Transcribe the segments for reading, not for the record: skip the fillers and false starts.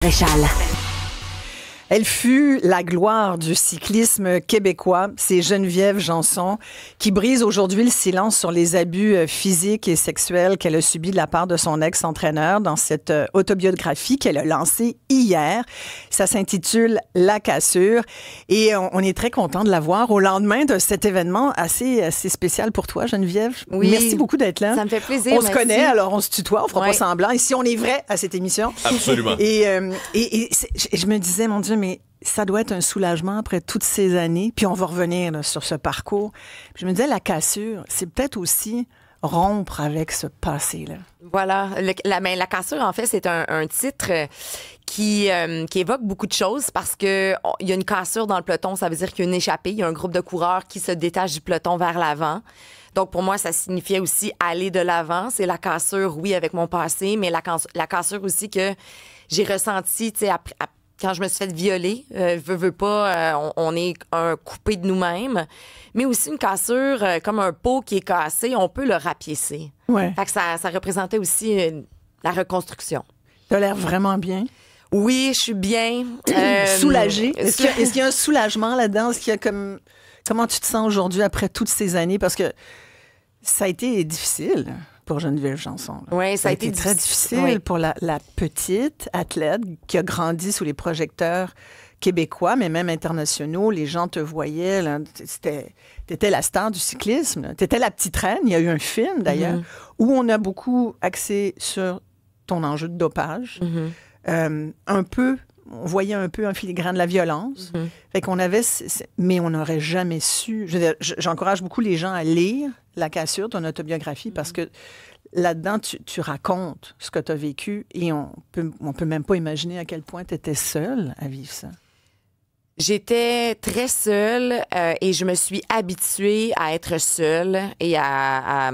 Maréchal. Elle fut la gloire du cyclisme québécois. C'est Geneviève Janson qui brise aujourd'hui le silence sur les abus physiques et sexuels qu'elle a subis de la part de son ex-entraîneur dans cette autobiographie qu'elle a lancée hier. Ça s'intitule La cassure et on est très content de la voir au lendemain de cet événement assez spécial pour toi, Geneviève. Oui. Merci beaucoup d'être là. Ça me fait plaisir. On se connaît, alors on se tutoie, on fera pas semblant. Ici, on est vrai à cette émission. Absolument. Et je me disais, mon Dieu, mais ça doit être un soulagement après toutes ces années. Puis on va revenir là, sur ce parcours. Puis je me disais, la cassure, c'est peut-être aussi rompre avec ce passé-là. Voilà. La cassure, en fait, c'est un titre qui évoque beaucoup de choses parce que il y a une cassure dans le peloton. Ça veut dire qu'il y a une échappée. Il y a un groupe de coureurs qui se détache du peloton vers l'avant. Donc, pour moi, ça signifiait aussi aller de l'avant. C'est la cassure, oui, avec mon passé, mais la cassure aussi que j'ai ressentie, tu sais, quand je me suis fait violer, veux pas, on est coupé de nous-mêmes, mais aussi une cassure, comme un pot qui est cassé, on peut le rapiécer. Ouais. Fait que ça représentait aussi la reconstruction. T'as l'air vraiment bien. Oui, je suis bien. Soulagée. Est-ce qu'il y a un soulagement là-dedans? Est-ce qu'il y a comme... Comment tu te sens aujourd'hui après toutes ces années? Parce que ça a été difficile pour Geneviève Janson. Oui, ça a été très difficile pour la petite athlète qui a grandi sous les projecteurs québécois, mais même internationaux. Les gens te voyaient. T'étais la star du cyclisme. T'étais la petite reine. Il y a eu un film, d'ailleurs, où on a beaucoup axé sur ton enjeu de dopage. On voyait un peu en filigrane la violence. Fait qu'on avait... Mais on n'aurait jamais su... Je veux dire, j'encourage beaucoup les gens à lire La cassure, ton autobiographie, parce que là-dedans, tu racontes ce que tu as vécu et on peut même pas imaginer à quel point tu étais seule à vivre ça. J'étais très seule et je me suis habituée à être seule et à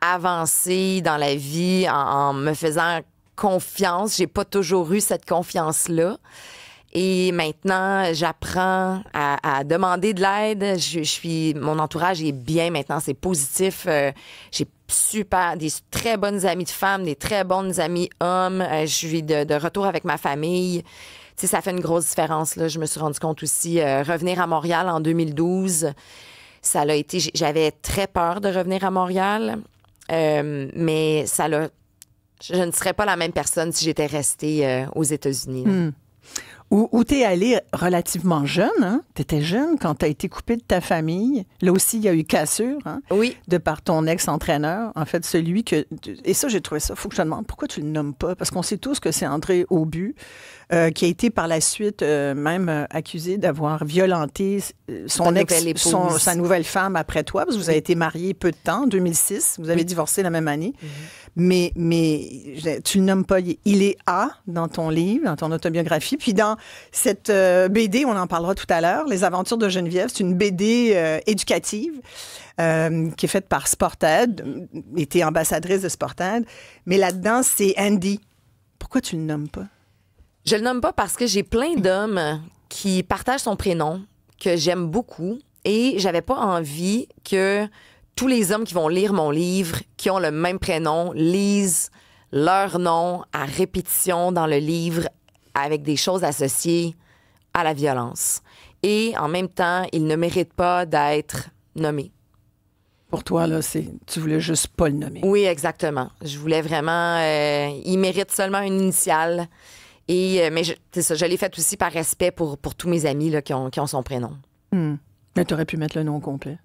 avancer dans la vie en me faisant confiance. J'ai pas toujours eu cette confiance-là. Et maintenant, j'apprends à demander de l'aide. Mon entourage est bien maintenant, c'est positif. J'ai des très bonnes amies de femmes, des très bonnes amies hommes. Je suis de retour avec ma famille. Tu sais, ça fait une grosse différence, là. Je me suis rendu compte aussi, revenir à Montréal en 2012, ça l'a été... J'avais très peur de revenir à Montréal, mais je ne serais pas la même personne si j'étais restée aux États-Unis. Où tu es allée relativement jeune, hein? Tu étais jeune quand tu as été coupée de ta famille. Là aussi, il y a eu cassure, hein? Oui. De par ton ex-entraîneur. En fait, celui que... Et ça, j'ai trouvé ça. Il faut que je te demande pourquoi tu le nommes pas. Parce qu'on sait tous que c'est André Aubu, qui a été par la suite même accusé d'avoir violenté sa nouvelle femme après toi, parce que vous avez été mariés peu de temps, en 2006. Vous avez divorcé la même année. Mais tu le nommes pas. Il est dans ton livre, dans ton autobiographie. Puis dans cette BD, on en parlera tout à l'heure, Les aventures de Geneviève, c'est une BD éducative qui est faite par Sportaid, était ambassadrice de Sportaid. Mais là-dedans, c'est Andy. Pourquoi tu le nommes pas? Je le nomme pas parce que j'ai plein d'hommes qui partagent son prénom, que j'aime beaucoup, et j'avais pas envie que tous les hommes qui vont lire mon livre, qui ont le même prénom, lisent leur nom à répétition dans le livre avec des choses associées à la violence. Et en même temps, ils ne méritent pas d'être nommés. Pour toi, là, tu voulais juste pas le nommer. Oui, exactement. Je voulais vraiment... ils méritent seulement une initiale. Mais c'est ça, je l'ai fait aussi par respect pour tous mes amis là, qui ont son prénom. Mais tu aurais pu mettre le nom complet.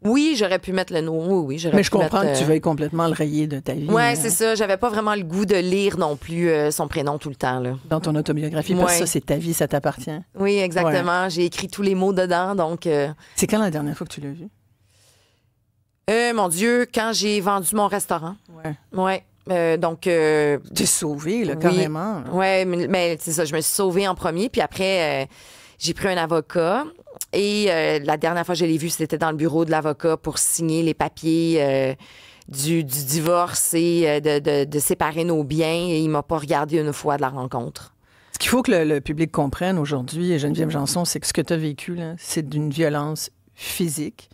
Oui, j'aurais pu mettre le nom. Oui, mais je comprends que tu veuilles complètement le rayer de ta vie. Oui, c'est ça. J'avais pas vraiment le goût de lire non plus son prénom tout le temps. Là. Dans ton autobiographie, parce que ça, c'est ta vie, ça t'appartient. Oui, exactement. Ouais. J'ai écrit tous les mots dedans, donc... C'est quand la dernière fois que tu l'as vu? Mon Dieu, quand j'ai vendu mon restaurant. Ouais. Donc... T'es sauvée, là, carrément. Oui, mais c'est ça. Je me suis sauvée en premier, puis après, j'ai pris un avocat. Et la dernière fois que je l'ai vu, c'était dans le bureau de l'avocat pour signer les papiers du divorce et de séparer nos biens. Et il m'a pas regardé une fois de la rencontre. Ce qu'il faut que le public comprenne aujourd'hui, Geneviève Janson, c'est que ce que tu as vécu, là, c'est d'une violence physique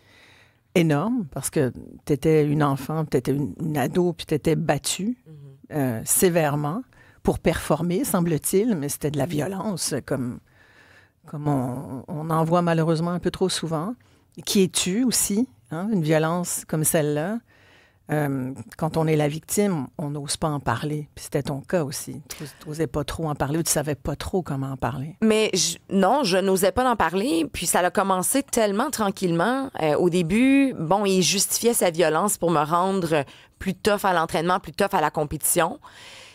énorme, parce que tu étais une enfant, tu étais une ado, puis tu étais battue sévèrement pour performer, semble-t-il, mais c'était de la violence, comme on en voit malheureusement un peu trop souvent, qui tue aussi, hein, une violence comme celle-là. Quand on est la victime, on n'ose pas en parler. Puis c'était ton cas aussi. Tu n'osais pas trop en parler ou tu savais pas trop comment en parler. Mais non, je n'osais pas en parler. Puis ça a commencé tellement tranquillement. Au début, bon, il justifiait sa violence pour me rendre plus tough à l'entraînement, plus tough à la compétition.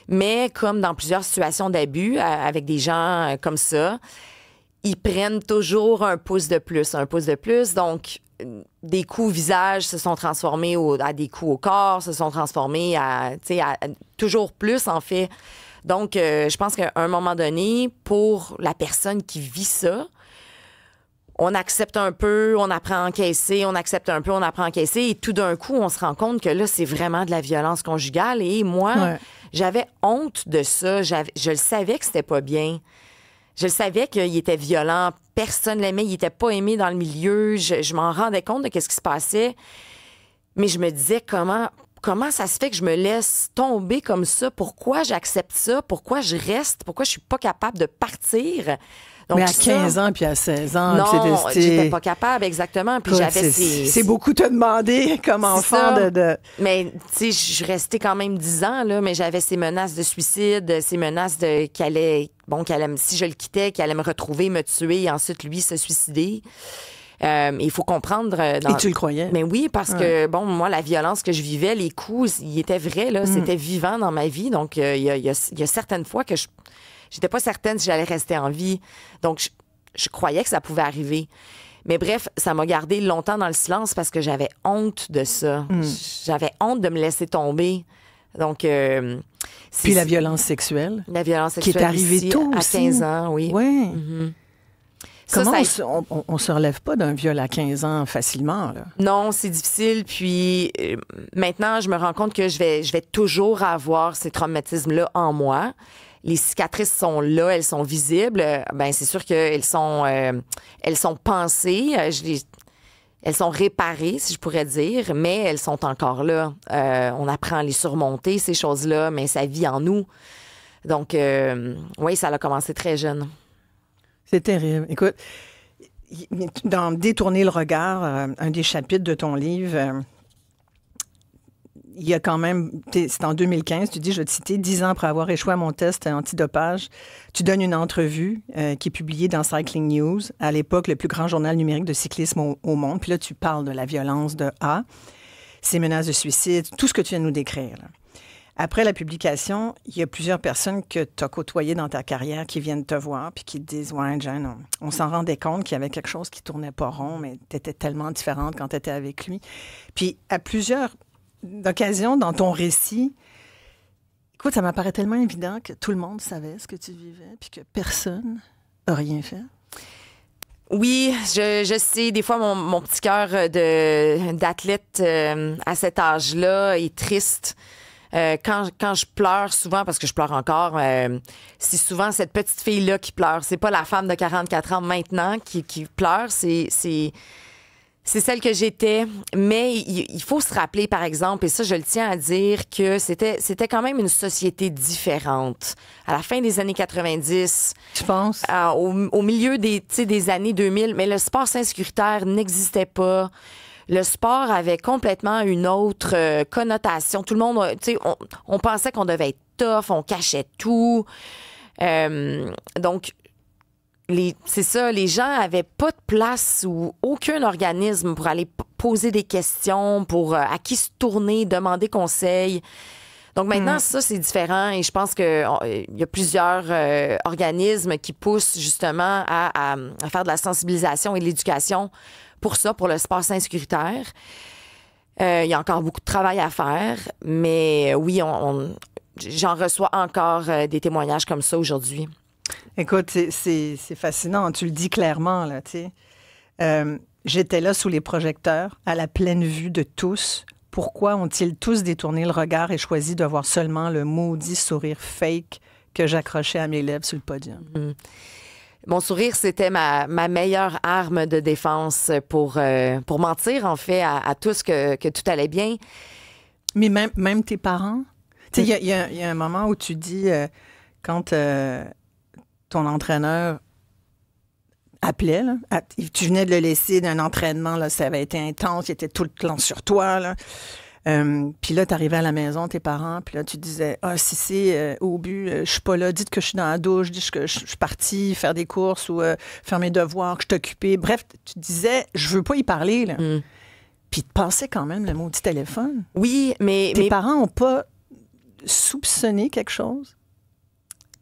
Mais comme dans plusieurs situations d'abus avec des gens comme ça, ils prennent toujours un pouce de plus, un pouce de plus. Donc, des coups au visage se sont transformés à des coups au corps, se sont transformés à toujours plus, en fait. Donc, je pense qu'à un moment donné, pour la personne qui vit ça, on accepte un peu, on apprend à encaisser, on accepte un peu, on apprend à encaisser. Et tout d'un coup, on se rend compte que là, c'est vraiment de la violence conjugale. Et moi, j'avais honte de ça. Je le savais que c'était pas bien. Je le savais qu'il était violent. Personne l'aimait. Il était pas aimé dans le milieu. Je m'en rendais compte de ce qui se passait. Mais je me disais, comment ça se fait que je me laisse tomber comme ça? Pourquoi j'accepte ça? Pourquoi je reste? Pourquoi je suis pas capable de partir? Donc, mais à 15 ans puis à 16 ans... Non, j'étais pas capable, exactement. Puis j'avais c'est beaucoup te demander comme enfant de... Mais, tu sais, je restais quand même 10 ans, là, mais j'avais ces menaces de suicide, ces menaces qu'il allait, si je le quittais, qu'il allait me retrouver, me tuer, et ensuite, lui, se suicider. Il faut comprendre... Et tu le croyais? Mais oui, parce que, moi, la violence que je vivais, les coups, ils étaient vrais, là. C'était vivant dans ma vie. Donc, il y a certaines fois que j'étais pas certaine si j'allais rester en vie. Donc, je croyais que ça pouvait arriver. Mais bref, ça m'a gardé longtemps dans le silence parce que j'avais honte de ça. J'avais honte de me laisser tomber. Donc, puis la violence sexuelle. La violence sexuelle qui est arrivée tôt à aussi. 15 ans, oui. Oui. Comment on se relève pas d'un viol à 15 ans facilement, là? Non, c'est difficile. Puis maintenant, je me rends compte que je vais toujours avoir ces traumatismes-là en moi. Les cicatrices sont là, elles sont visibles. Ben c'est sûr qu'elles sont pensées, elles sont réparées, si je pourrais dire, mais elles sont encore là. On apprend à les surmonter, ces choses-là, mais ça vit en nous. Donc, oui, ça a commencé très jeune. C'est terrible. Écoute, dans Détourner le regard, un des chapitres de ton livre... il y a quand même, c'est en 2015, tu dis, je vais te citer, 10 ans après avoir échoué à mon test antidopage, tu donnes une entrevue qui est publiée dans Cycling News, à l'époque, le plus grand journal numérique de cyclisme au monde. Puis là, tu parles de la violence de A, ces menaces de suicide, tout ce que tu viens de nous décrire, là. Après la publication, il y a plusieurs personnes que tu as côtoyées dans ta carrière qui viennent te voir puis qui te disent « Ouais, Jen, on s'en rendait compte qu'il y avait quelque chose qui tournait pas rond, mais tu étais tellement différente quand tu étais avec lui. » Puis à plusieurs d'occasion dans ton récit, écoute, ça m'apparaît tellement évident que tout le monde savait ce que tu vivais puis que personne n'a rien fait. Oui, je sais, des fois, mon petit cœur d'athlète à cet âge-là est triste. Quand je pleure souvent, parce que je pleure encore, c'est souvent cette petite fille-là qui pleure. C'est pas la femme de 44 ans maintenant qui pleure, c'est celle que j'étais, mais il faut se rappeler, par exemple, et ça, je le tiens à dire, que c'était quand même une société différente. À la fin des années 90... Tu penses? Au milieu des années 2000, mais le sport sécuritaire n'existait pas. Le sport avait complètement une autre connotation. Tout le monde, on pensait qu'on devait être tough, on cachait tout. Donc, c'est ça, les gens avaient pas de place ou aucun organisme pour aller poser des questions, pour à qui se tourner, demander conseil. Donc maintenant, ça, c'est différent et je pense qu'il y a plusieurs organismes qui poussent justement à faire de la sensibilisation et de l'éducation pour ça, pour le sport sécuritaire. Il y a encore beaucoup de travail à faire, mais oui, j'en reçois encore des témoignages comme ça aujourd'hui. Écoute, c'est fascinant. Tu le dis clairement, là, tu sais. J'étais là sous les projecteurs, à la pleine vue de tous. Pourquoi ont-ils tous détourné le regard et choisi de voir seulement le maudit sourire fake que j'accrochais à mes lèvres sur le podium? Mon sourire, c'était ma meilleure arme de défense pour mentir, en fait, à tous que tout allait bien. Mais même tes parents? Tu sais, il y a un moment où tu dis... quand ton entraîneur appelait, là, tu venais de le laisser d'un entraînement, là, ça avait été intense, il était tout le temps sur toi, là. Puis là, tu arrivais à la maison, tes parents, puis là, tu disais « Ah, si c'est au but, je suis pas là, dites que je suis dans la douche, dites que je suis partie faire des courses ou faire mes devoirs, que je suis occupée. » Bref, tu disais « Je veux pas y parler, là. » Puis tu passais quand même le maudit téléphone. Oui, mais... Tes parents ont pas soupçonné quelque chose?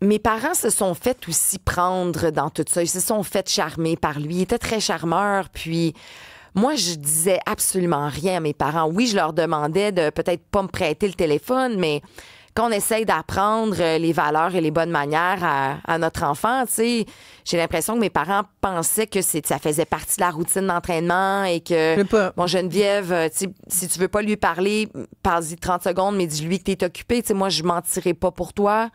Mes parents se sont fait aussi prendre dans tout ça. Ils se sont fait charmer par lui. Il était très charmeur, puis... Moi, je disais absolument rien à mes parents. Oui, je leur demandais de peut-être pas me prêter le téléphone, mais quand on essaye d'apprendre les valeurs et les bonnes manières à notre enfant, tu sais, j'ai l'impression que mes parents pensaient que ça faisait partie de la routine d'entraînement et que, bon, Geneviève, tu sais, si tu veux pas lui parler, parle-y 30 secondes, mais dis-lui que t'es occupée. Tu sais, moi, je mentirai pas pour toi.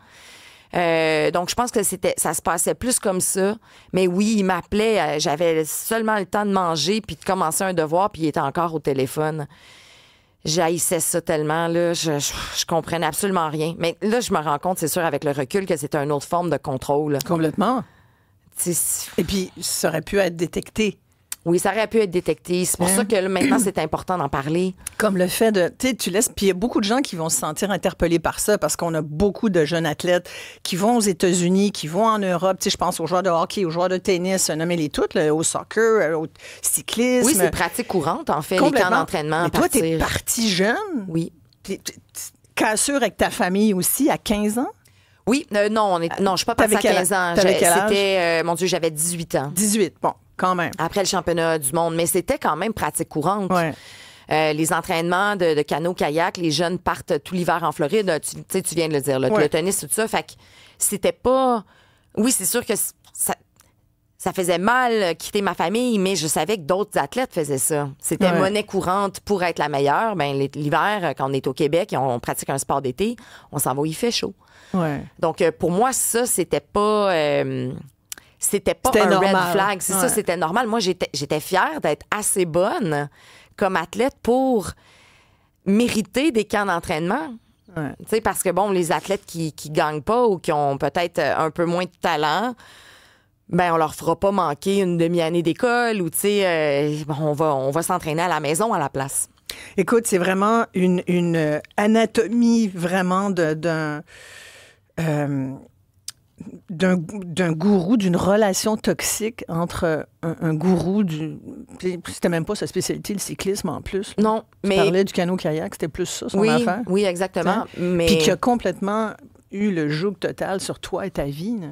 Donc, je pense que ça se passait plus comme ça. Mais oui, il m'appelait. J'avais seulement le temps de manger puis de commencer un devoir, puis il était encore au téléphone. J'haïssais ça tellement, là. Je comprenais absolument rien. Mais là, je me rends compte, c'est sûr, avec le recul, que c'était une autre forme de contrôle. Complètement. Et puis, ça aurait pu être détecté. Oui, ça aurait pu être détecté. C'est pour ça que là, maintenant, c'est important d'en parler. Comme le fait de... Tu laisses... Puis il y a beaucoup de gens qui vont se sentir interpellés par ça parce qu'on a beaucoup de jeunes athlètes qui vont aux États-Unis, qui vont en Europe. Tu sais, je pense aux joueurs de hockey, aux joueurs de tennis, nommez-les toutes, là, au soccer, au cyclisme. Oui, c'est pratique courante, en fait, les camps d'entraînement. Mais toi, t'es partie jeune. Oui. Cassure avec ta famille aussi, à 15 ans? Oui, non, je suis pas partie à 15 ans. T'avais quel âge? C'était, mon Dieu, j'avais 18 ans. 18, bon, quand même. Après le championnat du monde, mais c'était quand même pratique courante. Ouais. Les entraînements de canot-kayak, les jeunes partent tout l'hiver en Floride. Tu viens de le dire, là, le tennis, tout ça. Fait que c'était pas... Oui, c'est sûr que ça faisait mal quitter ma famille, mais je savais que d'autres athlètes faisaient ça. C'était monnaie courante pour être la meilleure. Ben, l'hiver, quand on est au Québec et on pratique un sport d'été, on s'en va où il fait chaud. Ouais. Donc, pour moi, ça, c'était pas un normal. Red flag. C'est ça, c'était normal. Moi, j'étais fière d'être assez bonne comme athlète pour mériter des camps d'entraînement. Ouais. Tu sais, parce que, bon, les athlètes qui gagnent pas ou qui ont peut-être un peu moins de talent, ben on leur fera pas manquer une demi-année d'école ou, tu sais, on va s'entraîner à la maison à la place. Écoute, c'est vraiment une anatomie vraiment d'un gourou, d'une relation toxique entre un gourou c'était même pas sa spécialité, le cyclisme en plus. Non, mais... Tu parlais du canot-kayak, c'était plus ça, son affaire. Oui, exactement. Mais... Puis qui a complètement eu le joug total sur toi et ta vie. Là.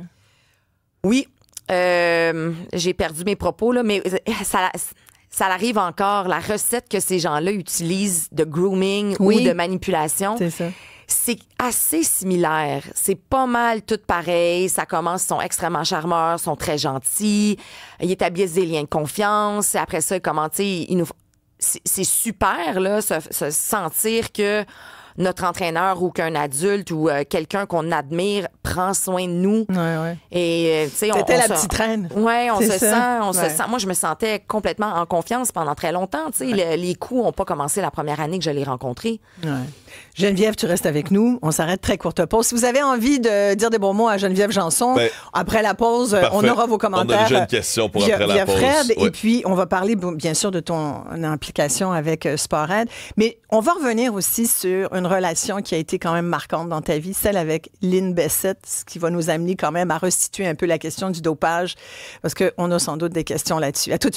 Oui, j'ai perdu mes propos, là, mais ça arrive encore. La recette que ces gens-là utilisent de grooming ou de manipulation, c'est ça. C'est assez similaire. C'est pas mal tout pareil. Ça commence, ils sont extrêmement charmeurs, sont très gentils. Ils établissent des liens de confiance. Et après ça, c'est super, là, se sentir que notre entraîneur ou qu'un adulte ou quelqu'un qu'on admire prend soin de nous. Ouais. Et tu sais, c'était la petite reine. Ouais, on se sent. Moi, je me sentais complètement en confiance pendant très longtemps. Tu sais, les coups n'ont pas commencé la première année que je l'ai rencontré. Ouais. Geneviève, tu restes avec nous. On s'arrête, très courte pause. Si vous avez envie de dire des bons mots à Geneviève Janson, après la pause, on aura vos commentaires. On a déjà une question pour après la pause. Fred, et puis on va parler bien sûr de ton implication avec Sportsaid, mais on va revenir aussi sur une relation qui a été quand même marquante dans ta vie, celle avec Lynn Bessette, ce qui va nous amener quand même à restituer un peu la question du dopage, parce qu'on a sans doute des questions là-dessus. À tout de suite.